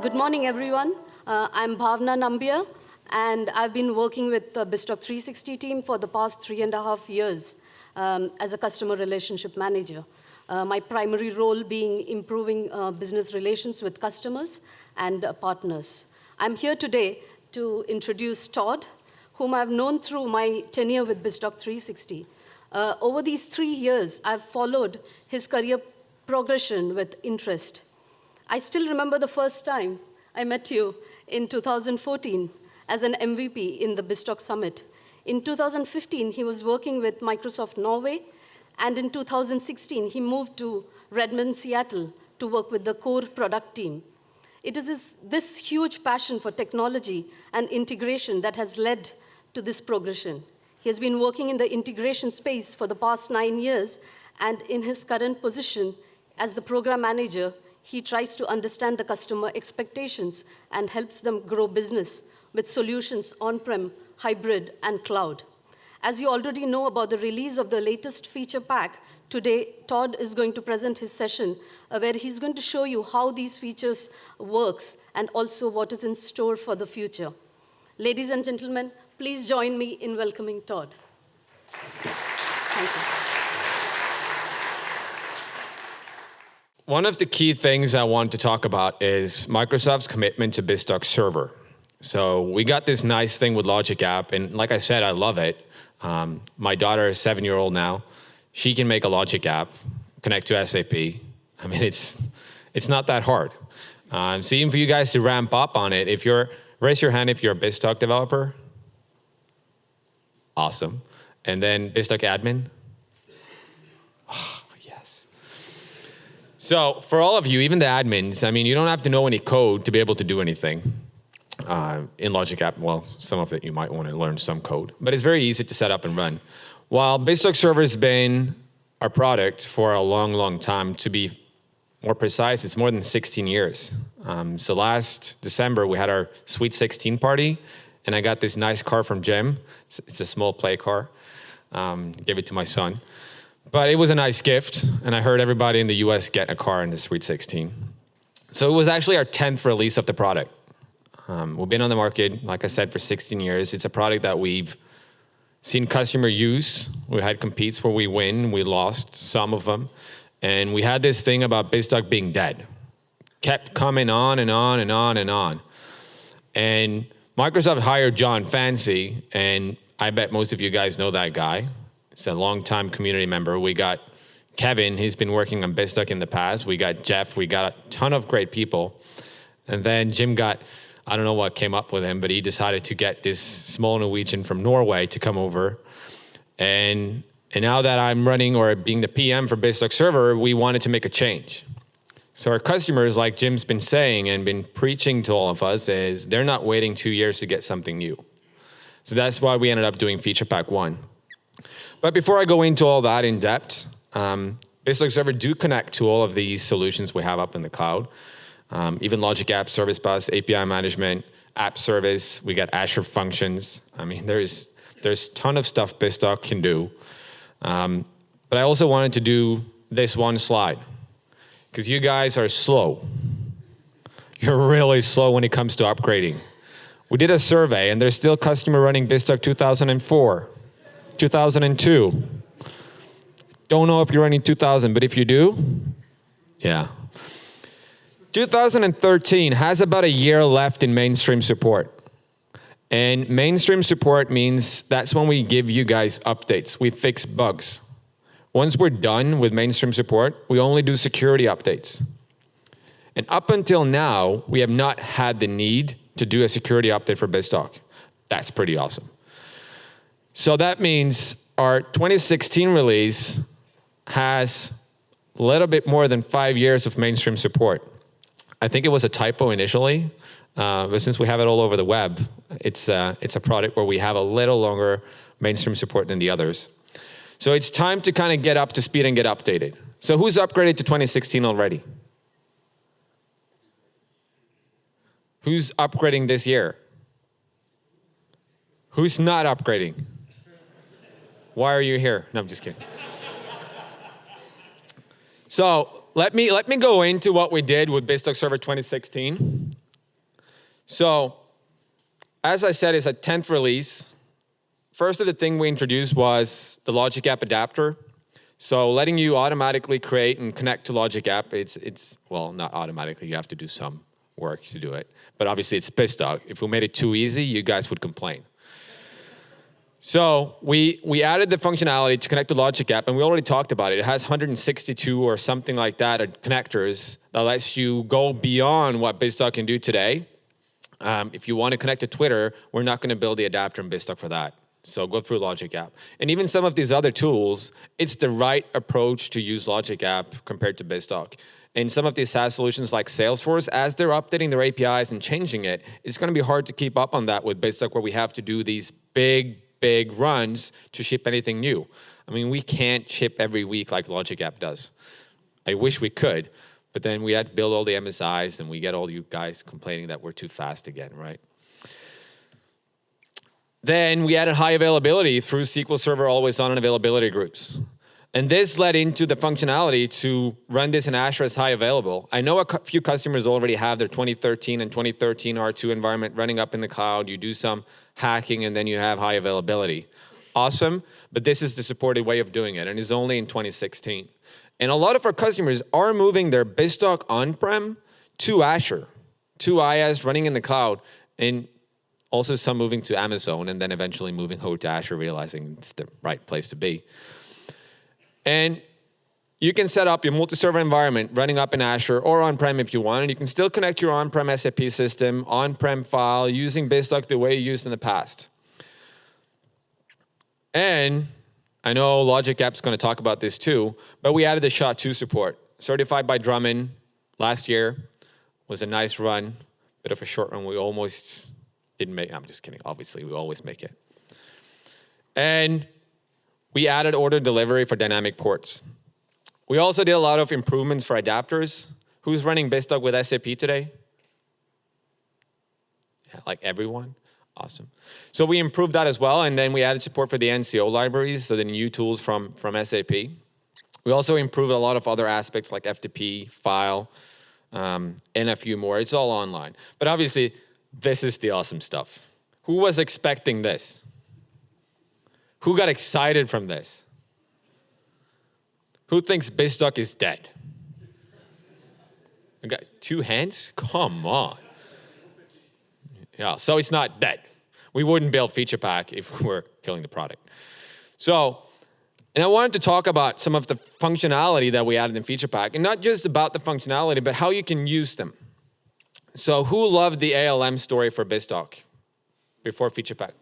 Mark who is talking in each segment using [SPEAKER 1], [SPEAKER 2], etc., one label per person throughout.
[SPEAKER 1] Good morning, everyone. I'm Bhavna Nambiar, and I've been working with the BizTalk 360 team for the past 3.5 years as a customer relationship manager. My primary role being improving business relations with customers and partners. I'm here today to introduce Todd, whom I've known through my tenure with BizTalk 360. Over these 3 years, I've followed his career progression with interest. I still remember the first time I met you in 2014 as an MVP in the BizTalk Summit. In 2015, he was working with Microsoft Norway, and in 2016, he moved to Redmond, Seattle to work with the core product team. It is this huge passion for technology and integration that has led to this progression. He has been working in the integration space for the past 9 years, and in his current position as the program manager, he tries to understand the customer expectations and helps them grow business with solutions on-prem, hybrid, and cloud. As you already know about the release of the latest feature pack, today Todd is going to present his session where he's going to show you how these features works and also what is in store for the future. Ladies and gentlemen, please join me in welcoming Todd. Thank you.
[SPEAKER 2] One of the key things I want to talk about is Microsoft's commitment to BizTalk Server. So we got this nice thing with Logic App, and like I said, I love it. My daughter is 7-year-old now. She can make a Logic App, connect to SAP. I mean, it's not that hard. So even for you guys to ramp up on it, raise your hand if you're a BizTalk developer. Awesome. And then BizTalk admin. So for all of you, even the admins, I mean, you don't have to know any code to be able to do anything in Logic App. Well, some of it you might want to learn some code, but it's very easy to set up and run. While BizTalk Server has been our product for a long, long time, to be more precise, it's more than 16 years. So last December, we had our Sweet 16 party, and I got this nice car from Jim. It's a small play car. Gave it to my son. But it was a nice gift, and I heard everybody in the US get a car in the Sweet 16. So it was actually our 10th release of the product. We've been on the market, like I said, for 16 years. It's a product that we've seen customer use. We had competes where we win, we lost some of them. And we had this thing about BizTalk being dead. Kept coming on and on and on and on. And Microsoft hired John Fancy, and I bet most of you guys know that guy. He's a longtime community member. We got Kevin, he's been working on BizTalk in the past. We got Jeff, we got a ton of great people. And then Jim got, I don't know what came up with him, but he decided to get this small Norwegian from Norway to come over. And now that I'm running or being the PM for BizTalk Server, we wanted to make a change. So our customers, like Jim's been saying and been preaching to all of us, is they're not waiting 2 years to get something new. So that's why we ended up doing Feature Pack 1. But before I go into all that in depth, BizTalk Server do connect to all of these solutions we have up in the cloud. Even Logic App, Service Bus, API management, app service, we got Azure functions. I mean, there's a ton of stuff BizTalk can do. But I also wanted to do this one slide, because you guys are slow. You're really slow when it comes to upgrading. We did a survey, and there's still customer running BizTalk 2004. 2002. Don't know if you're running 2000, but if you do, yeah. 2013 has about a year left in mainstream support. And mainstream support means that's when we give you guys updates. We fix bugs. Once we're done with mainstream support, we only do security updates. And up until now, we have not had the need to do a security update for BizTalk. That's pretty awesome. So that means our 2016 release has a little bit more than 5 years of mainstream support. I think it was a typo initially, but since we have it all over the web, it's a product where we have a little longer mainstream support than the others. So it's time to kind of get up to speed and get updated. So who's upgraded to 2016 already? Who's upgrading this year? Who's not upgrading? Why are you here? No, I'm just kidding. So let me go into what we did with BizTalk Server 2016. So, as I said, it's a 10th release. First of the thing we introduced was the Logic App adapter. So letting you automatically create and connect to Logic App, well, not automatically, you have to do some work to do it. But obviously it's BizTalk. If we made it too easy, you guys would complain. So we added the functionality to connect to Logic App, and we already talked about it. It has 162 or something like that connectors that lets you go beyond what BizTalk can do today. If you want to connect to Twitter, we're not going to build the adapter in BizTalk for that. So go through Logic App. And even some of these other tools, it's the right approach to use Logic App compared to BizTalk. And some of these SaaS solutions like Salesforce, as they're updating their APIs and changing it, it's going to be hard to keep up on that with BizTalk, where we have to do these big runs to ship anything new. I mean, we can't ship every week like Logic App does. I wish we could, but then we had to build all the MSIs, and we get all you guys complaining that we're too fast again, right? Then we added high availability through SQL Server Always On and availability groups. And this led into the functionality to run this in Azure as high available. I know a few customers already have their 2013 and 2013 R2 environment running up in the cloud. You do some hacking, and then you have high availability. Awesome, but this is the supported way of doing it, and it's only in 2016. And a lot of our customers are moving their BizTalk on-prem to Azure, to IaaS running in the cloud, and also some moving to Amazon, and then eventually moving over to Azure, realizing it's the right place to be. And you can set up your multi-server environment running up in Azure or on-prem if you want, and you can still connect your on-prem SAP system, on-prem file, using BizTalk the way you used in the past. And I know Logic App's going to talk about this too, but we added the SHA-2 support. Certified by Drummond last year. Was a nice run, bit of a short run. We almost didn't make it. I'm just kidding. Obviously, we always make it. And we added order delivery for dynamic ports. We also did a lot of improvements for adapters. Who's running BizTalk with SAP today? Yeah, like everyone? Awesome. So we improved that as well, and then we added support for the NCO libraries, so the new tools from SAP. We also improved a lot of other aspects like FTP, file, and a few more. It's all online. But obviously, this is the awesome stuff. Who was expecting this? Who got excited from this? Who thinks BizTalk is dead? I got 2 hands? Come on. Yeah, so it's not dead. We wouldn't build feature pack if we were killing the product. So, and I wanted to talk about some of the functionality that we added in feature pack, and not just about the functionality, but how you can use them. So who loved the ALM story for BizTalk before feature pack?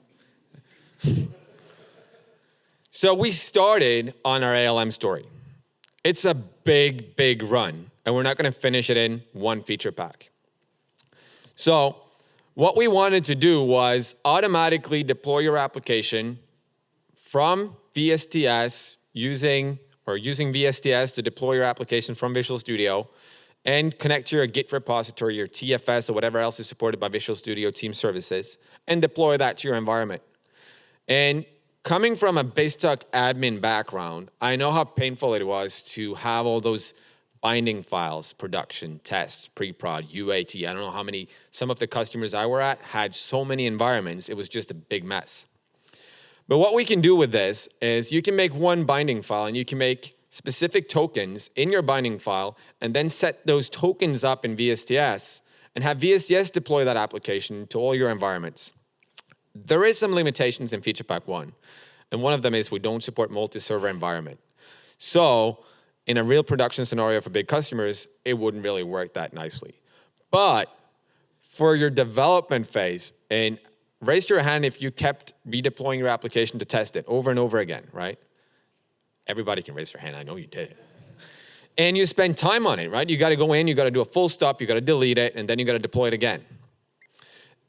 [SPEAKER 2] So we started on our ALM story. It's a big run, and we're not going to finish it in one feature pack. So what we wanted to do was automatically deploy your application from VSTS using VSTS to deploy your application from Visual Studio and connect to your Git repository, your TFS, or whatever else is supported by Visual Studio Team Services, and deploy that to your environment. And coming from a BizTalk admin background, I know how painful it was to have all those binding files, production, tests, pre-prod, UAT. I don't know how many, some of the customers I were at had so many environments, it was just a big mess. But what we can do with this is you can make one binding file, and you can make specific tokens in your binding file, and then set those tokens up in VSTS, and have VSTS deploy that application to all your environments. There is some limitations in Feature Pack 1, and one of them is we don't support multi-server environment. So in a real production scenario for big customers, it wouldn't really work that nicely. But for your development phase, and raise your hand if you kept redeploying your application to test it over and over again, right? Everybody can raise their hand. I know you did. And you spend time on it, right? You got to go in, you got to do a full stop, you got to delete it, and then you got to deploy it again.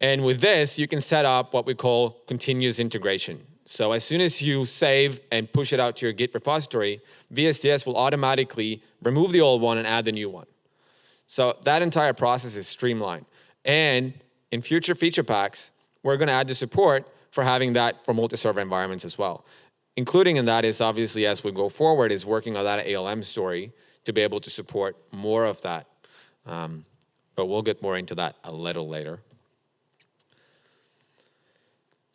[SPEAKER 2] And with this, you can set up what we call continuous integration. So as soon as you save and push it out to your Git repository, VSTS will automatically remove the old one and add the new one. So that entire process is streamlined. And in future feature packs, we're going to add the support for having that for multi-server environments as well. Including in that is obviously, as we go forward, is working on that ALM story to be able to support more of that. But we'll get more into that a little later.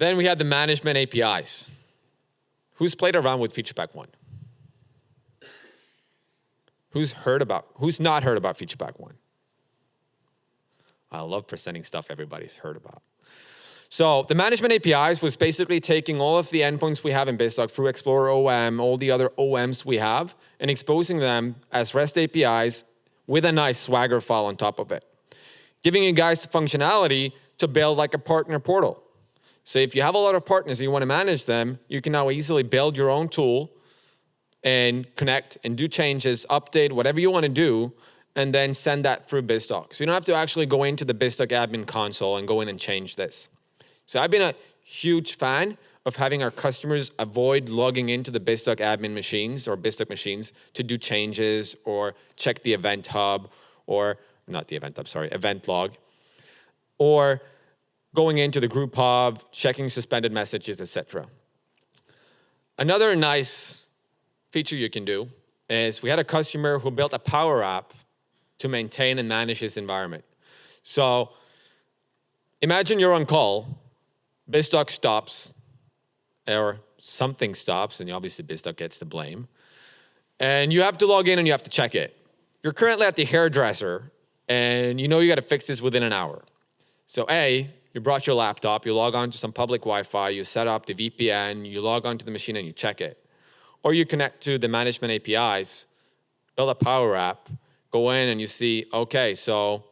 [SPEAKER 2] Then we had the management APIs. Who's played around with Feedback 1? Who's not heard about Feedback 1? I love presenting stuff everybody's heard about. So the management APIs was basically taking all of the endpoints we have in BizTalk through Explorer OM, all the other OMs we have, and exposing them as REST APIs with a nice Swagger file on top of it, giving you guys the functionality to build like a partner portal. So if you have a lot of partners and you want to manage them, you can now easily build your own tool and connect and do changes, update, whatever you want to do, and then send that through BizTalk. So you don't have to actually go into the BizTalk admin console and go in and change this. So I've been a huge fan of having our customers avoid logging into the BizTalk admin machines or BizTalk machines to do changes or check the event hub or, not the event hub, sorry, event log, or going into the group hub, checking suspended messages, etc. Another nice feature you can do is we had a customer who built a Power App to maintain and manage his environment. So imagine you're on call, BizTalk stops, or something stops, and obviously BizTalk gets the blame, and you have to log in and you have to check it. You're currently at the hairdresser, and you know you got to fix this within an hour. So A, you brought your laptop, you log on to some public Wi-Fi, you set up the VPN, you log onto the machine and you check it. Or you connect to the management APIs, build a Power App, go in and you see, okay, so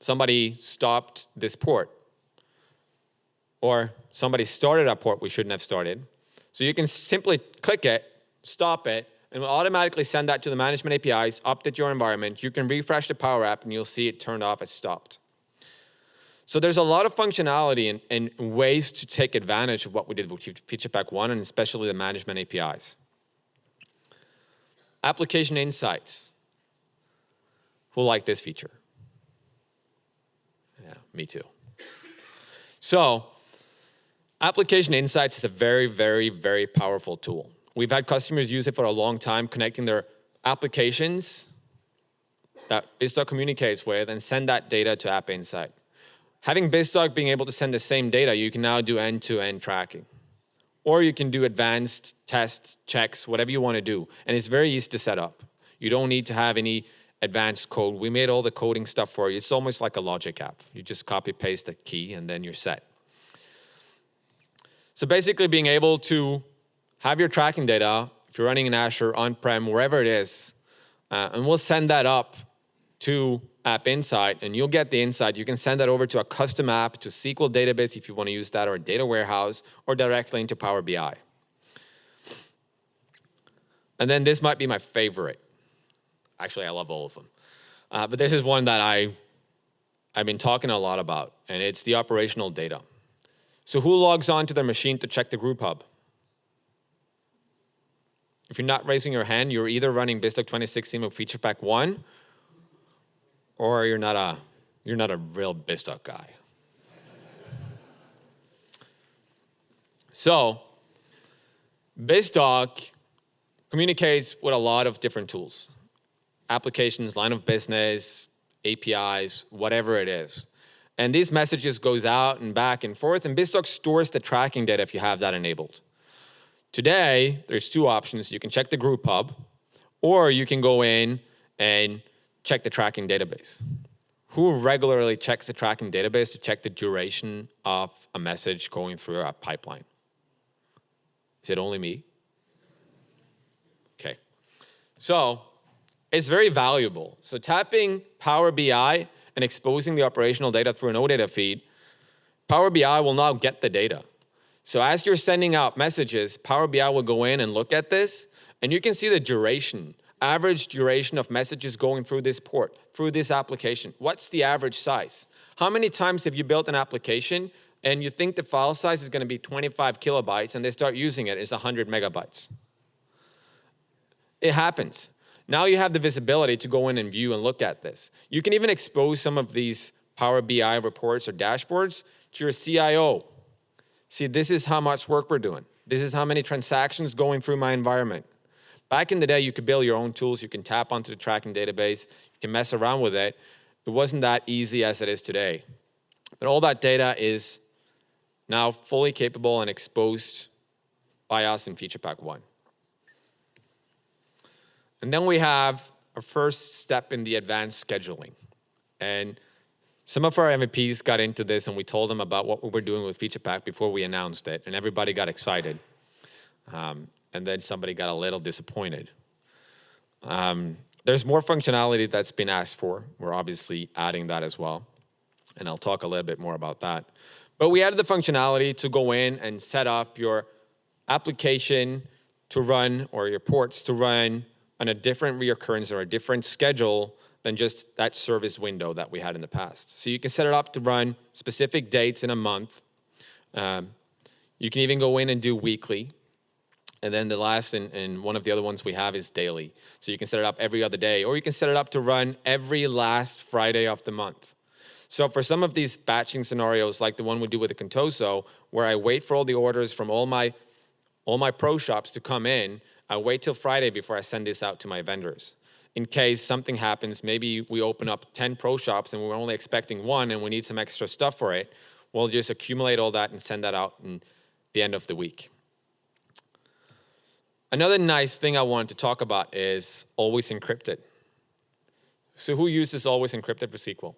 [SPEAKER 2] somebody stopped this port. Or somebody started a port we shouldn't have started. So you can simply click it, stop it, and we'll automatically send that to the management APIs, update your environment. You can refresh the Power App and you'll see it turned off as stopped. So there's a lot of functionality and ways to take advantage of what we did with Feedback 1 and especially the management APIs. Application insights. Who like this feature? Yeah, me too. So application insights is a very, very, very powerful tool. We've had customers use it for a long time, connecting their applications that BizTalk communicates with and send that data to App Insight. Having BizTalk being able to send the same data, you can now do end-to-end tracking. Or you can do advanced test checks, whatever you want to do. And it's very easy to set up. You don't need to have any advanced code. We made all the coding stuff for you. It's almost like a Logic app. You just copy paste the key and then you're set. So basically being able to have your tracking data, if you're running in Azure, on-prem, wherever it is, and we'll send that up to App Insight, and you'll get the insight. You can send that over to a custom app, to SQL database if you want to use that, or a data warehouse, or directly into Power BI. And then this might be my favorite. Actually, I love all of them. But this is one that I've been talking a lot about, and it's the operational data. So who logs on to their machine to check the group hub? If you're not raising your hand, you're either running BizTalk 2016 with Feedback 1, or you're not a real BizTalk guy. So BizTalk communicates with a lot of different tools. Applications, line of business, APIs, whatever it is. And these messages goes out and back and forth, and BizTalk stores the tracking data if you have that enabled. Today, there's two options. You can check the group hub, or you can go in and check the tracking database. Who regularly checks the tracking database to check the duration of a message going through a pipeline? Is it only me? Okay. So it's very valuable. So tapping Power BI and exposing the operational data through an OData feed, Power BI will now get the data. So as you're sending out messages, Power BI will go in and look at this, and you can see the duration, average duration of messages going through this port, through this application. What's the average size? How many times have you built an application and you think the file size is going to be 25 kilobytes and they start using it, it's 100 megabytes? It happens. Now you have the visibility to go in and view and look at this. You can even expose some of these Power BI reports or dashboards to your CIO. See, this is how much work we're doing. This is how many transactions going through my environment. Back in the day, you could build your own tools. You can tap onto the tracking database. You can mess around with it. It wasn't that easy as it is today. But all that data is now fully capable and exposed by us in Feature Pack 1. And then we have our first step in the advanced scheduling. And some of our MVPs got into this, and we told them about what we were doing with Feature Pack before we announced it, and everybody got excited. And then somebody got a little disappointed. There's more functionality that's been asked for. We're obviously adding that as well, and I'll talk a little bit more about that. But we added the functionality to go in and set up your application to run, or your ports to run on a different reoccurrence or a different schedule than just that service window that we had in the past. So you can set it up to run specific dates in a month. You can even go in and do weekly. And then the last and one of the other ones we have is daily. So you can set it up every other day, or you can set it up to run every last Friday of the month. So for some of these batching scenarios, like the one we do with the Contoso, where I wait for all the orders from all my pro shops to come in, I wait till Friday before I send this out to my vendors. In case something happens, maybe we open up 10 pro shops and we're only expecting one and we need some extra stuff for it, we'll just accumulate all that and send that out in the end of the week. Another nice thing I wanted to talk about is always encrypted. So who uses always encrypted for SQL?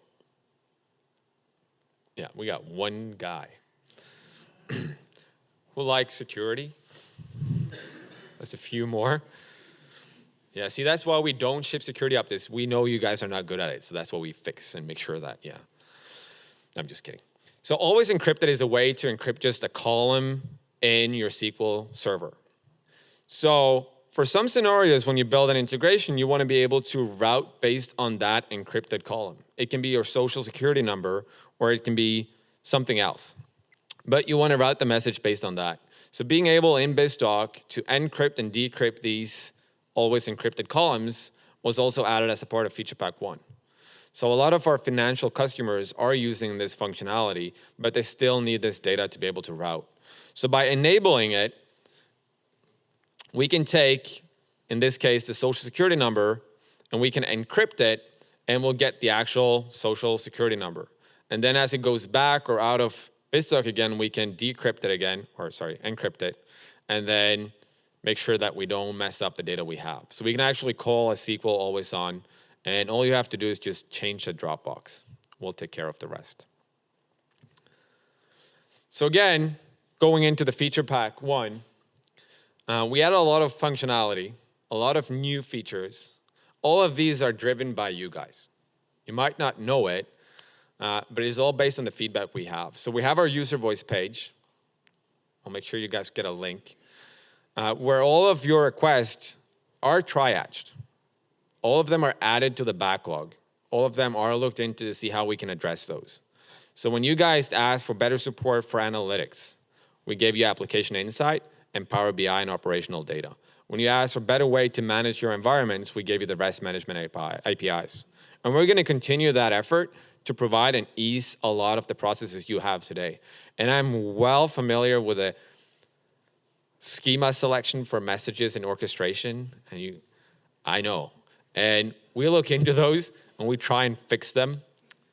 [SPEAKER 2] Yeah, we got one guy. Who likes security? There's a few more. Yeah, see, that's why we don't ship security updates. We know you guys are not good at it, so that's what we fix and make sure that, yeah. I'm just kidding. So always encrypted is a way to encrypt just a column in your SQL server. So for some scenarios, when you build an integration, you want to be able to route based on that encrypted column. It can be your social security number, or it can be something else. But you want to route the message based on that. So being able in BizTalk to encrypt and decrypt these always encrypted columns was also added as a part of Feature Pack 1. So a lot of our financial customers are using this functionality, but they still need this data to be able to route. So by enabling it, we can take, in this case, the social security number, and we can encrypt it, and we'll get the actual social security number. And then as it goes back or out of BizTalk again, we can decrypt it again, encrypt it, and then make sure that we don't mess up the data we have. So we can actually call a SQL always on, and all you have to do is just change the Dropbox. We'll take care of the rest. So again, going into the Feature Pack 1, we added a lot of functionality, a lot of new features. All of these are driven by you guys. You might not know it, but it's all based on the feedback we have. So we have our user voice page. I'll make sure you guys get a link, where all of your requests are triaged. All of them are added to the backlog. All of them are looked into to see how we can address those. So when you guys asked for better support for analytics, we gave you application insight and Power BI and operational data. When you asked for a better way to manage your environments, we gave you the REST management APIs. And we're going to continue that effort to provide and ease a lot of the processes you have today. And I'm well familiar with the schema selection for messages and orchestration. And I know. And we look into those and we try and fix them.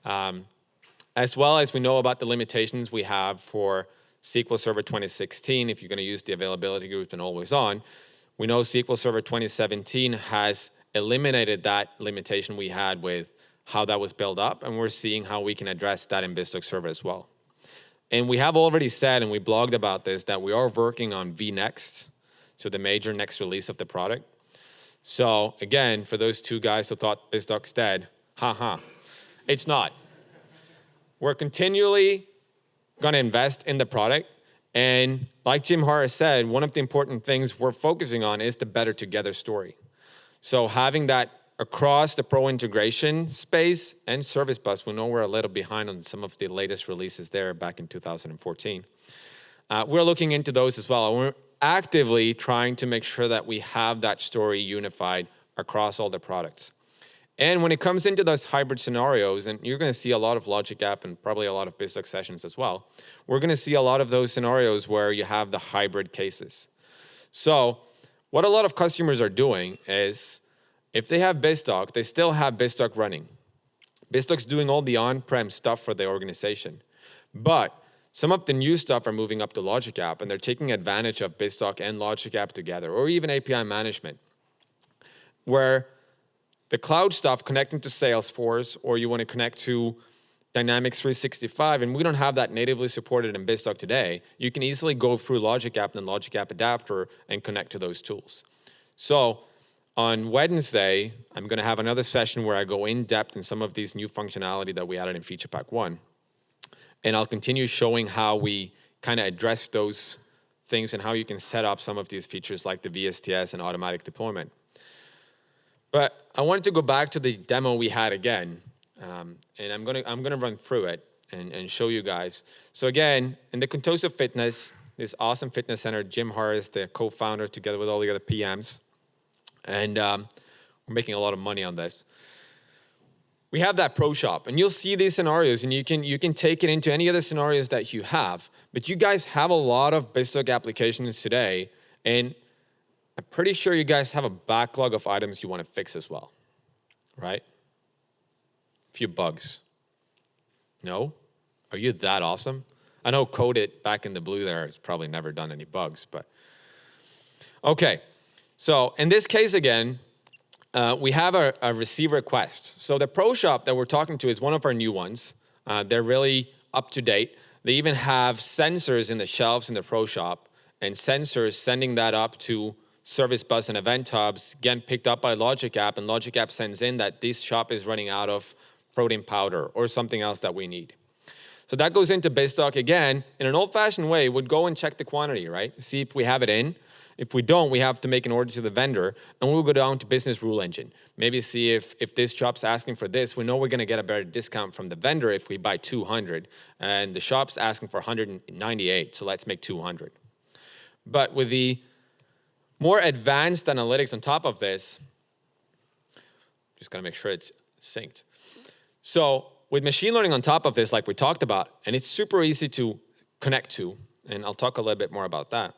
[SPEAKER 2] As well as we know about the limitations we have for SQL Server 2016, if you're going to use the availability group and always on. We know SQL Server 2017 has eliminated that limitation we had with how that was built up, and we're seeing how we can address that in BizTalk Server as well. And we have already said, and we blogged about this, that we are working on vNext, so the major next release of the product. So again, for those two guys who thought BizTalk's dead, it's not. We're continually going to invest in the product. And like Jim Harris said, one of the important things we're focusing on is the better together story. So having that across the pro integration space and service bus, we know we're a little behind on some of the latest releases there back in 2014. We're looking into those as well. We're actively trying to make sure that we have that story unified across all the products. And when it comes into those hybrid scenarios, and you're going to see a lot of Logic App and probably a lot of BizTalk sessions as well, we're going to see a lot of those scenarios where you have the hybrid cases. So what a lot of customers are doing is, if they have BizTalk, they still have BizTalk running. BizTalk's doing all the on-prem stuff for the organization. But Some of the new stuff are moving up to Logic App, and they're taking advantage of BizTalk and Logic App together, or even API management, where the cloud stuff connecting to Salesforce, or you want to connect to Dynamics 365, and we don't have that natively supported in BizTalk today, you can easily go through Logic App and Logic App Adapter and connect to those tools. So on Wednesday, I'm going to have another session where I go in depth in some of these new functionality that we added in Feature Pack 1. And I'll continue showing how we kind of address those things and how you can set up some of these features like the VSTS and automatic deployment. But I wanted to go back to the demo we had again, and I'm gonna run through it and show you guys. So again, in the Contoso Fitness, this awesome fitness center, Jim Harris, the co-founder, together with all the other PMs, and we're making a lot of money on this. We have that pro shop, and you'll see these scenarios, and you can take it into any other scenarios that you have. But you guys have a lot of BizTalk applications today, and I'm pretty sure you guys have a backlog of items you want to fix as well, right? A few bugs. No? Are you that awesome? I know Code It back in the blue there has probably never done any bugs, but okay. So in this case again, we have a receive request. So the pro shop that we're talking to is one of our new ones. They're really up to date. They even have sensors in the shelves in the pro shop, and sensors sending that up to Service Bus and Event Hubs, again picked up by Logic App, and Logic App sends in that this shop is running out of protein powder or something else that we need. So that goes into BizTalk again, in an old-fashioned way, would go and check the quantity, right? See if we have it in. If we don't, we have to make an order to the vendor, and we'll go down to Business Rule Engine. Maybe see if this shop's asking for this, we know we're gonna get a better discount from the vendor if we buy 200, and the shop's asking for 198, so let's make 200. But with the more advanced analytics on top of this, just gotta make sure it's synced. So with machine learning on top of this, like we talked about, and it's super easy to connect to, and I'll talk a little bit more about that,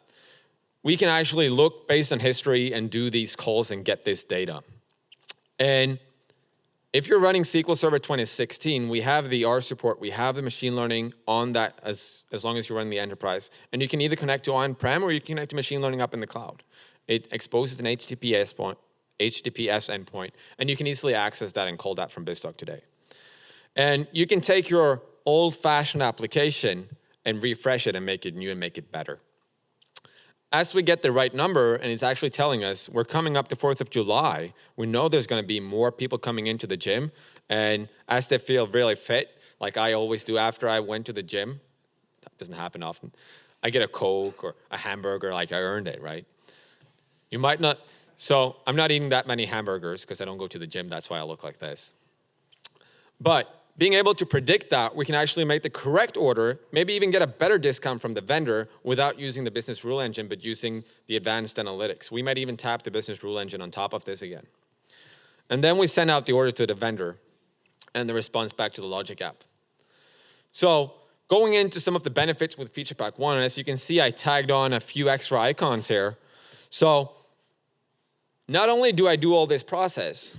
[SPEAKER 2] we can actually look based on history and do these calls and get this data. And if you're running SQL Server 2016, we have the R support, we have the machine learning on that as long as you're running the enterprise. And you can either connect to on-prem or you can connect to machine learning up in the cloud. It exposes an HTTPS endpoint, and you can easily access that and call that from BizTalk today. And you can take your old-fashioned application and refresh it and make it new and make it better. As we get the right number, and it's actually telling us we're coming up to 4th of July, we know there's going to be more people coming into the gym, and as they feel really fit, like I always do after I went to the gym, that doesn't happen often, I get a Coke or a hamburger like I earned it, right? You might not, so I'm not eating that many hamburgers because I don't go to the gym, that's why I look like this. But being able to predict that, we can actually make the correct order, maybe even get a better discount from the vendor without using the business rule engine, but using the advanced analytics. We might even tap the business rule engine on top of this again. And then we send out the order to the vendor and the response back to the Logic App. So going into some of the benefits with Feature Pack 1, and as you can see, I tagged on a few extra icons here. So not only do I do all this process,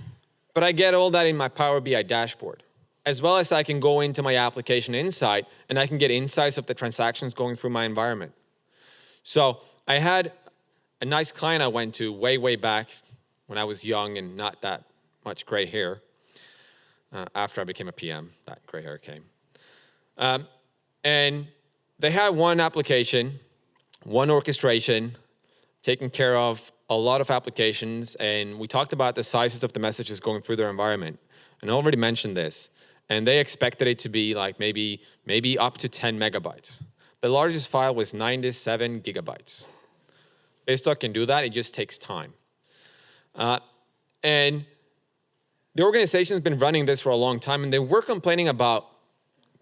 [SPEAKER 2] but I get all that in my Power BI dashboard, as well as I can go into my application insight and I can get insights of the transactions going through my environment. So I had a nice client I went to way back when I was young and not that much gray hair. After I became a PM, that gray hair came. And they had one application, one orchestration, taking care of a lot of applications, and we talked about the sizes of the messages going through their environment. And I already mentioned this. And they expected it to be like maybe up to 10 megabytes. The largest file was 97 gigabytes. BizTalk can do that, it just takes time. And the organization's been running this for a long time, and they were complaining about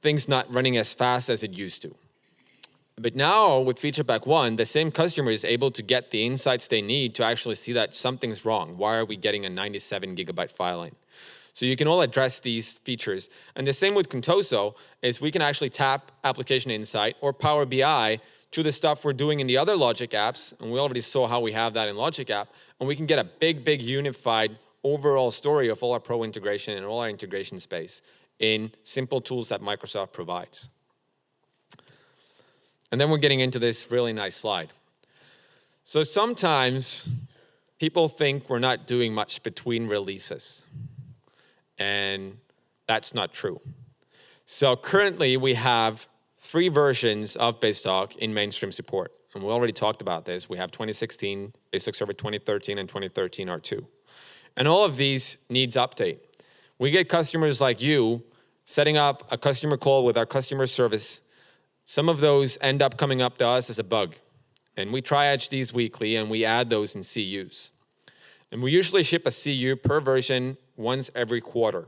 [SPEAKER 2] things not running as fast as it used to. But now with Feature Pack 1, the same customer is able to get the insights they need to actually see that something's wrong. Why are we getting a 97 gigabyte file in? So you can all address these features. And the same with Contoso is we can actually tap Application Insight or Power BI to the stuff we're doing in the other Logic apps. And we already saw how we have that in Logic App. And we can get a big unified overall story of all our pro integration and all our integration space in simple tools that Microsoft provides. And then we're getting into this really nice slide. So sometimes people think we're not doing much between releases. And that's not true. So currently we have 3 versions of BizTalk in mainstream support. And we already talked about this. We have 2016, BizTalk Server 2013, and 2013 R2. And all of these needs update. We get customers like you setting up a customer call with our customer service. Some of those end up coming up to us as a bug. And we triage these weekly, and we add those in CUs. And we usually ship a CU per version once every quarter.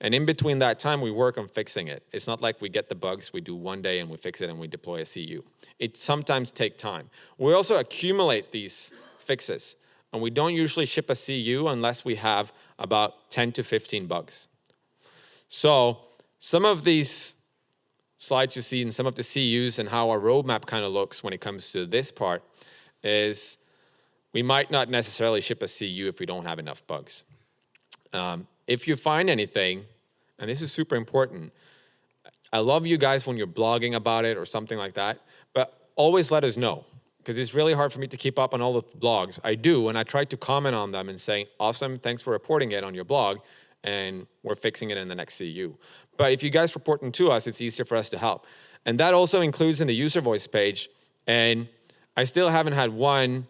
[SPEAKER 2] And in between that time, we work on fixing it. It's not like we get the bugs, we do one day and we fix it and we deploy a CU. It sometimes takes time. We also accumulate these fixes. And we don't usually ship a CU unless we have about 10 to 15 bugs. So some of these slides you see in some of the CUs and how our roadmap kind of looks when it comes to this part is we might not necessarily ship a CU if we don't have enough bugs. If you find anything, and this is super important, I love you guys when you're blogging about it or something like that, but always let us know, because it's really hard for me to keep up on all the blogs. I do, and I try to comment on them and say, awesome, thanks for reporting it on your blog, and we're fixing it in the next CU. But if you guys report them to us, it's easier for us to help. And that also includes in the user voice page, and I still haven't had one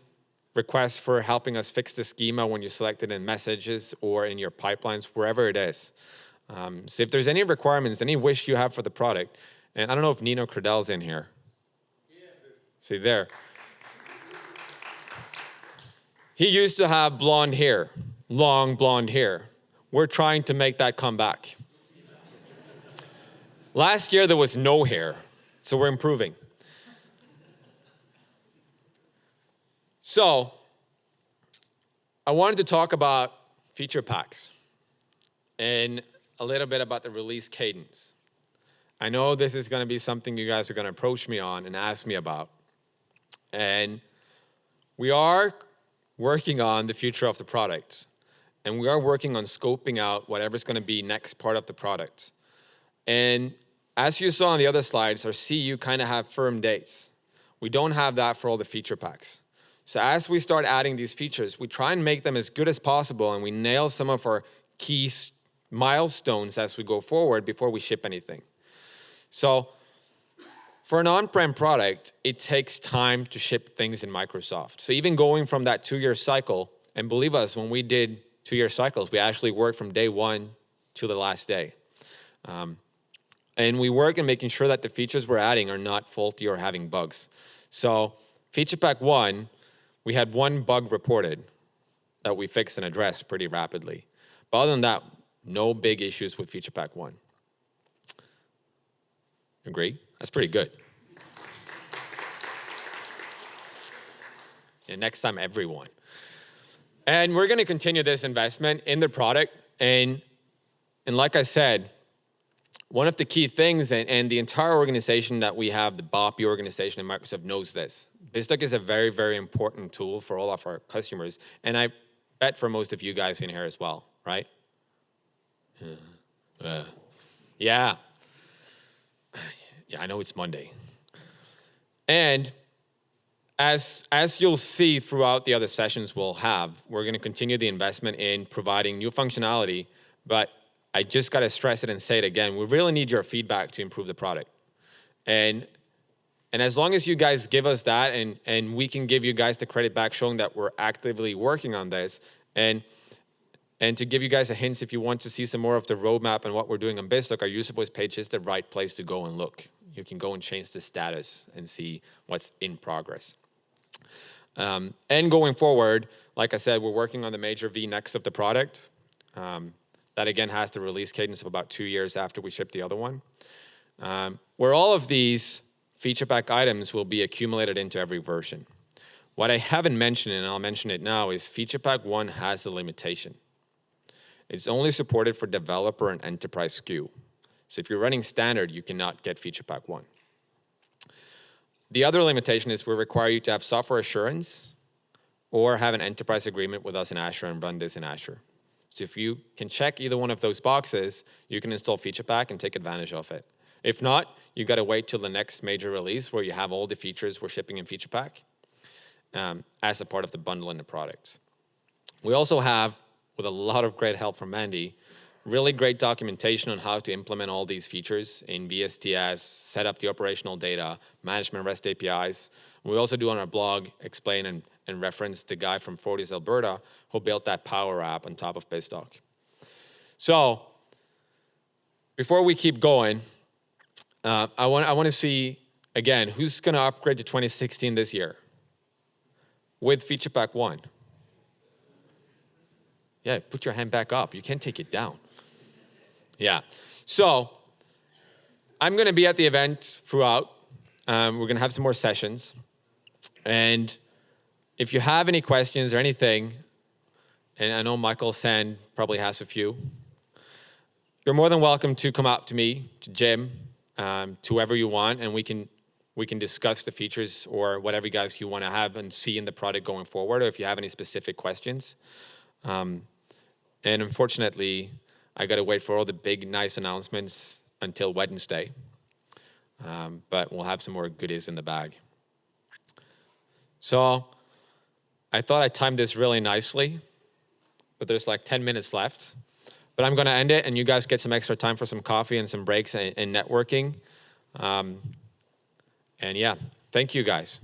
[SPEAKER 2] request for helping us fix the schema when you select it in messages or in your pipelines, wherever it is. So if there's any requirements, any wish you have for the product, and I don't know if Nino Credell's in here. Yeah. See there. He used to have blonde hair, long blonde hair. We're trying to make that come back. Last year there was no hair, so we're improving. So, I wanted to talk about feature packs and a little bit about the release cadence. I know this is going to be something you guys are going to approach me on and ask me about. And we are working on the future of the product. And we are working on scoping out whatever's going to be next part of the product. And as you saw on the other slides, our CU kind of have firm dates. We don't have that for all the feature packs. So as we start adding these features, we try and make them as good as possible, and we nail some of our key milestones as we go forward before we ship anything. So for an on-prem product, it takes time to ship things in Microsoft. So even going from that 2-year cycle, and believe us, when we did 2-year cycles, we actually worked from day 1 to the last day. And we work in making sure that the features we're adding are not faulty or having bugs. So feature pack 1, we had 1 bug reported that we fixed and addressed pretty rapidly. But other than that, no big issues with feature pack 1. Agree? That's pretty good. And next time, everyone. And we're going to continue this investment in the product. And like I said, one of the key things, and the entire organization that we have, the BOPI organization in Microsoft knows this. BizTalk is a very, very important tool for all of our customers. And I bet for most of you guys in here as well, right? Yeah. Yeah, I know it's Monday. And as you'll see throughout the other sessions we'll have, we're going to continue the investment in providing new functionality, but I just got to stress it and say it again. We really need your feedback to improve the product. And as long as you guys give us that, and we can give you guys the credit back showing that we're actively working on this, and to give you guys a hint, if you want to see some more of the roadmap and what we're doing on BizTalk, our user voice page is the right place to go and look. You can go and change the status and see what's in progress. And going forward, like I said, we're working on the major V next of the product. That again has the release cadence of about 2 years after we ship the other one. Where all of these feature pack items will be accumulated into every version. What I haven't mentioned, and I'll mention it now, is feature pack 1 has a limitation. It's only supported for developer and enterprise SKU. So if you're running standard, you cannot get feature pack 1. The other limitation is we require you to have software assurance or have an enterprise agreement with us in Azure and run this in Azure. So if you can check either one of those boxes, you can install feature pack and take advantage of it. If not, you got to wait till the next major release where you have all the features we're shipping in Feature Pack as a part of the bundle in the product. We also have, with a lot of great help from Mandy, really great documentation on how to implement all these features in VSTS, set up the operational data, management REST APIs. We also do on our blog explain and reference the guy from Fortis, Alberta, who built that Power App on top of BizTalk. So before we keep going, I want to see, again, who's going to upgrade to 2016 this year with Feature Pack 1? Yeah, put your hand back up. You can't take it down. Yeah. So I'm going to be at the event throughout. We're going to have some more sessions. And if you have any questions or anything, and I know Michael Sand probably has a few, you're more than welcome to come up to me, to Jim, to whoever you want, and we can discuss the features or whatever you guys you want to have and see in the product going forward, or if you have any specific questions. And unfortunately, I got to wait for all the big, nice announcements until Wednesday. But we'll have some more goodies in the bag. So I thought I timed this really nicely, but there's like 10 minutes left. But I'm going to end it, and you guys get some extra time for some coffee and some breaks and networking. And yeah, thank you guys.